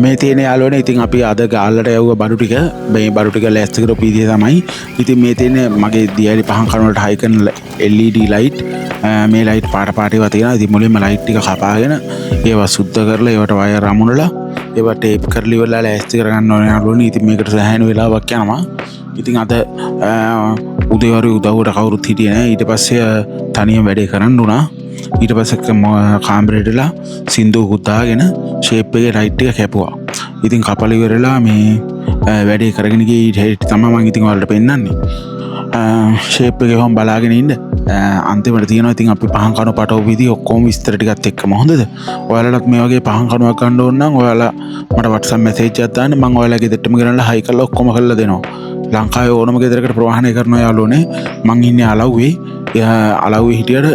මේ තියෙන යාළුවනේ ඉතින් අපි අද ගාල්ලට යවුව බඩු ටික මේ බඩු ටික ලෑස්ති කරපු විදිය තමයි. ඉතින් මේ තියෙන මගේ දියරි පහන් කන වලට හයි කරන LED ලයිට් මේ ලයිට් පාට ඒවා තියෙනවා. ඉතින් මුලින්ම ලයිට් ටික කපාගෙන ඒවා සුද්ධ කරලා ඒවට වයර් අමුණලා ඒවා ටේප් කරලා ඉවරලා ලෑස්ති කරගන්න ඕනේ යාළුවනේ. ඉතින් මේකට සෑහෙන වෙලාවක් යනවා. ඉතින් අද උදේවරු උදව්වට කවුරුත් හිටියේ නැහැ. ඊට පස්සේ තනියම වැඩේ කරන්න උනා. ඊට පස්සේ කාමරේටලා සින්දුවකුත් දාගෙන ෂේප් එකේ ලයිට් එක කැපුවා. ඉතින් කපලා ඉවරලා මේ වැඩේ කරගෙන ගියේ තමයි මම ඉතින් ඔයාලට පෙන්නන්නේ. ෂේප් එකේ වම් බලාගෙන ඉන්න. අන්තිමට තියෙනවා ඉතින් අපි පහන් කන පටව විදි ඔක්කොම විස්තර ටිකත් එක්කම හොඳද? ඔයාලටත් මේ වගේ පහන් කනුවක් ගන්න ඕන නම් ඔයාලා මට WhatsApp message එකක් දාන්න. මම ඔයාලගේ දෙට්ටම ගෙනල්ලා හයි කරලා ඔක්කොම කරලා දෙනවා. ලංකාවේ ඕනම ගෙදරකට ප්‍රවාහනය කරනවා යාළුවනේ. මං ඉන්නේ අලව්වේ. අලව්වේ හිටියට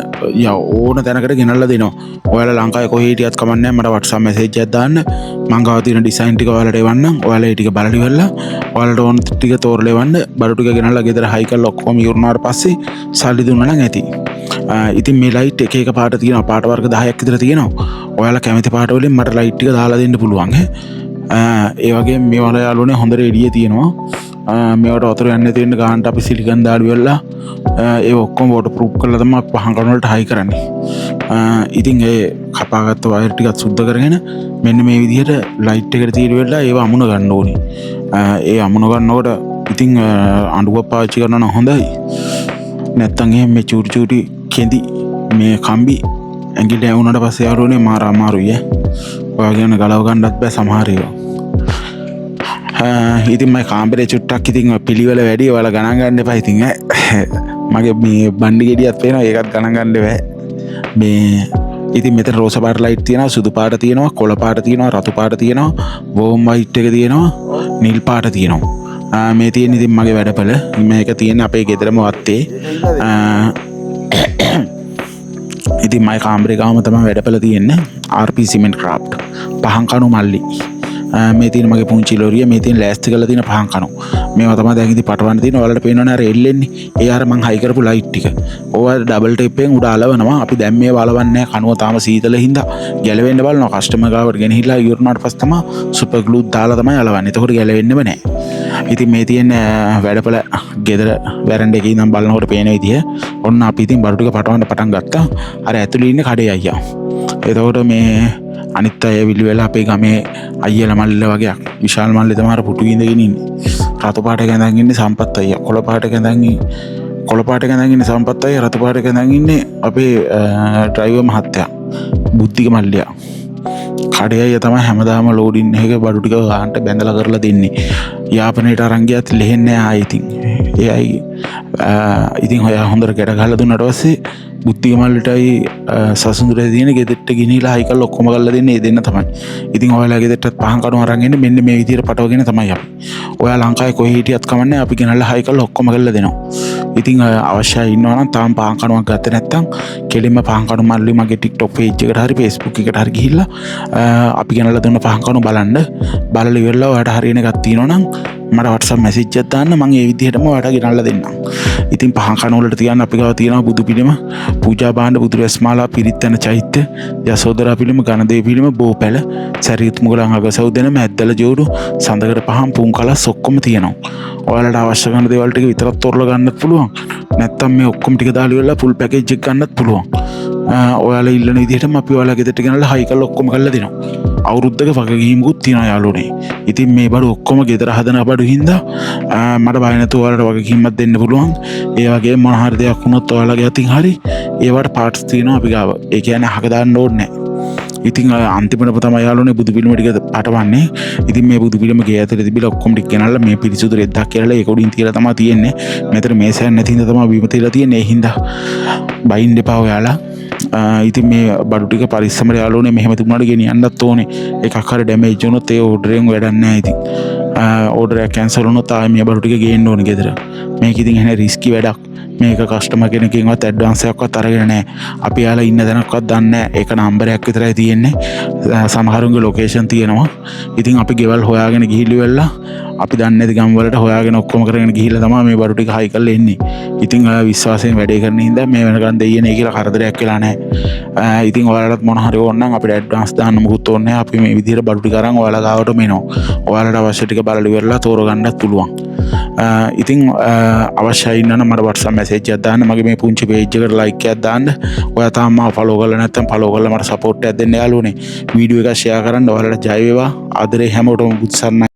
ඕන තැනකට ගෙනල්ලා දෙනවා. ඔයාලා ලංකාවේ කොහේ හිටියත් කමන්නේ මට WhatsApp message එකක් දාන්න. මං ගාව තියෙන ඩිසයින් ටික ඔයාලට එවන්නම්. ඔයාලා ඒ ටික බලලා ඉවරලා ඔයාලට ඕන ටික තෝරලා එවන්න. බඩු ටික ගෙනල්ලා ගෙදර හයි කරලා ඔක්කොම ඉවරනාට පස්සේ සල්ලි දුන්නා නම් ඇති. ඉතින් මේ ලයිට් එක පාට තියෙනවා. පාට වර්ග 10ක් විතර තියෙනවා. ඔයාලා කැමති පාට වලින් මට ලයිට් ටික දාලා දෙන්න පුළුවන්. ඒ වගේ මේ වල යාළුවනේ හොඳට එළිය තියෙනවා. මේවට වතුර යන්නේ තියෙන ගානට අපි සිලිකන් දාඩු වෙලා ඒ ඔක්කොම වෝටර් ප්‍රූෆ් කරලා තමයි පහන් කන වලට හයි කරන්නේ. ඉතින් ඒ කපාගත්ත වයර් ටිකත් සුද්ධ කරගෙන මෙන්න මේ විදිහට ලයිට් එකට තියලා වෙලා ඒව අමුණ ගන්න ඕනේ. ඒ අමුණ ගන්නකොට ඉතින් අඬුවක් පාවිච්චි කරනවා නම් හොඳයි. නැත්තම් එහෙම මේ චූටි කෙඳි මේ කම්බි ඇඟිල්ල ඇවුනට පස්සේ යාළුවනේ මාර අමාරුයි ඈ. ඔයාගෙන ගලව ගන්නත් බෑ සමහර ඒවා. ඉතින් මම කාමරේ චුට්ටක් ඉතින් පිළිවෙල වැඩි ඔයාලා ගණන් ගන්න එපා ඉතින් මගේ මේ බණ්ඩි ගෙඩියක් පේනවා ඒකත් ගණන් ගන්න බෑ. මේ ඉතින් මෙතන රෝස පාට ලයිට් තියෙනවා, සුදු පාට තියෙනවා, කොළ පාට තියෙනවා, රතු පාට තියෙනවා, වෝම් වයිට් එක තියෙනවා, නිල් පාට තියෙනවා. මේ තියෙන ඉතින් මගේ වැඩපළ. මේක තියෙන අපේ ගෙදරම වත්තේ. ඉතින් මගේ කාමරේ ගාම තමයි වැඩපළ තියෙන්නේ. RP Cement Craft පහන් කණු මල්ලි. මේ තියෙන මගේ පුංචි ලොරිය. මේ තියෙන ලෑස්ති කරලා තියෙන පහන් කණු. මේවා තමයි දැන් ඉතින් පටවන්න තියෙන. ඔයාලට පේනවනේ අර එල්ලෙන්නේ. ඒ අර මං හයි කරපු ලයිට් ටික. ඕවා ඩබල් ටේප් එකෙන් උඩ අලවනවා. අපි දැන් මේ වලවන්නේ නැහැ. කණුව තාම සීතල හින්දා ගැලවෙන්න බලනවා. කස්ටමර් ගාවට ගෙනහිලා ඉවරනාට පස්සේ තමයි සුපර් ග්ලූ දාලා තමයි අලවන්නේ. එතකොට ගැලවෙන්නෙම නැහැ. ඉතින් මේ තියෙන වැඩපළ ගෙදර වැරන්ඩ එකේ ඉඳන් බලනකොට පේන විදිය ඔන්න අපි ඉතින් බඩු ටික පටවන්න පටන් ගත්තා. අර ඇතුළේ ඉන්නේ කඩේ අයියා. එතකොට මේ අනිත් අය විලි වෙලා අපේ ගමේ අයියලා මල්ලිලා වගේ විශාල මල්ලි තමයි අර පුටු ඉඳගෙන ඉන්නේ. රතු පාට කැඳන් ඉන්නේ සම්පත් අයියා. කොළ පාට කැඳන් ඉන්නේ සම්පත් අයියා. රතු පාට කැඳන් ඉන්නේ අපේ ඩ්‍රයිවර් මහත්තයා. බුද්ධික මල්ලියා. කඩේ අයියා තමයි හැමදාම ලෝඩින් එකක බඩු ටික ගන්නට බැඳලා කරලා දෙන්නේ. යාපනයට අරන් ගියත් ලෙහෙන්නේ ආයි ඉතින්. එයයි ඉතින් ඔය හොඳට ගැට ගහලා දුන්නාට පස්සේ බුද්ධික මල්ලිටයි සසුඳුරේ දින ගෙදෙට්ට ගිනිලා හයි කරලා ඔක්කොම කරලා දෙන්නේ ඒ දෙන්න තමයි. ඉතින් ඔයාලා ගෙදෙට්ටත් පහන් කණු අරන් එන්නේ මෙන්න මේ විදිහට පටවගෙන තමයි අපි. ඔයා ලංකාවේ කොහේ හිටියත් කමන්නේ අපි ගෙනල්ලා හයි කරලා ඔක්කොම කරලා දෙනවා. ඉතින් අවශ්‍යයි ඉන්නවා නම් තාම පහන් කණුවක් ගත්තේ නැත්නම් කෙලින්ම පහන් කණු මල්ලි මගේ TikTok page එකට හරි Facebook එකට හරි ගිහිල්ලා අපි ගෙනල්ලා දුන්න පහන් කණු බලන්න. බලලා ඉවරලා ඔයාලට හරියන එකක් තියෙනවා නම් මට WhatsApp message එකක් දාන්න. මම ඒ විදිහටම ඔයාලට ගෙනල්ලා දෙන්නම්. ඉතින් පහන් කණු වලට තියන්න අපි ගාව තියෙනවා බුදු පිළිම, පූජා භාණ්ඩ, බුදු රැස්මාලා, පිරිත් යන චෛත්‍ය, යසෝදරා පිළිම, ගණදේව පිළිම, බෝපැල, සරියුත් මුගලන් අගසව් දෙන මැද්දල ජෝඩු, සඳකඩ පහන්, පුන් කලස් ඔක්කොම තියෙනවා. ඔයාලට අවශ්‍ය කරන දේවල් ටික විතරක් තෝරලා ගන්නත් පුළුවන්. නැත්තම් මේ ඔක්කොම ටික දාලා ඉවරලා full package එක ගන්නත් පුළුවන්. ඔයාලා ඉල්ලන විදිහටම අපි ඔයාලා ගෙදරට ගෙනල්ලා හයි කරලා ඔක්කොම කරලා දෙනවා. අවුරුද්දක වගකීමකුත් තියෙනවා යාළුවනේ. ඉතින් මේ බඩු ඔක්කොම ගෙදර හදන බඩු හින්දා මට බය නැතුව ඔයාලට වගකීමක් දෙන්න පුළුවන්. ඒ වගේ මොන හරි දෙයක් වුණොත් ඔයාලගේ අතින් හරි ඒවට පාර්ට්ස් තියෙනවා අපි ගාව. ඒ කියන්නේ අහක දාන්න ඕනේ නැහැ. ඉතින් අන්තිමට තමයි යාළුවනේ බුදු පිළිම ටික පටවන්නේ. ඉතින් මේ බුදු පිළිම ගේ ඇතුලේ තිබිලා ඔක්කොම ටික ගෙනල්ලා මේ පිරිසුදු රෙද්දක් කියලා ඒක උඩින් තියලා තමයි තියෙන්නේ. මෙතන මේසයක් නැති හින්දා තමයි බිම තියලා තියෙන්නේ. ඒ හින්දා බයින් දෙපා ඔයාලා. ඉතින් මේ බඩු ටික පරිස්සමට යාළුවනේ මෙහෙම තිබුණාට ගෙනියන්නත් ඕනේ. එකක් හරි ඩැමේජ් වුණොත් ඒ ඕඩරෙන් වැඩක් නැහැ ඉතින්. ඕඩරයක් කැන්සල් වුණොත් ආයෙ මේ බඩු ටික ගේන්න ඕනේ ගෙදර. මේක ඉතින් එහෙනේ රිස්කි වැඩක්. මේක කස්ටමර් කෙනකින්වත් ඇඩ්වාන්ස් එකක්වත් අරගෙන නැහැ. අපි යාලා ඉන්න දැනක්වත් දන්නේ නැහැ. ඒක නම්බරයක් විතරයි තියෙන්නේ. සමහරුන්ගේ ලොකේෂන් තියෙනවා. ඉතින් අපි ගෙවල් හොයාගෙන ගිහිල්ලා අපි දන්නේ නැති ගම් වලට හොයාගෙන ඔක්කොම කරගෙන ගිහිල්ලා තමයි මේ බඩු ටික හයි කරලා එන්නේ. ඉතින් ඔයා විශ්වාසයෙන් වැඩේ කරන හින්දා මේ වෙනකන් දෙයියනේ කියලා කරදරයක් වෙලා නැහැ. ඉතින් ඔයාලටත් මොන හරි ඕන නම් අපිට ඇඩ්වාන්ස් දාන්න මොකුත් ඕනේ නැහැ. අපි මේ විදිහට බඩු ටික අරන් ඔයාලා ගාවටම එනවා. ඔයාලට අවශ්‍ය ටික බලලා ඉවරලා තෝරගන්නත් පුළුවන්. ඉතින් අවශ්‍යයි නම් මට WhatsApp message එකක් දාන්න. මගේ මේ පුංචි page එකට like එකක් දාන්න. ඔයා තාම මාව follow කරලා නැත්නම් follow කරලා මට support එකක් දෙන්න යාළුවනේ. වීඩියෝ එක share කරන්න. ඔයාලට ජය වේවා. ආදරේ හැමෝටම බුත්සරණයි.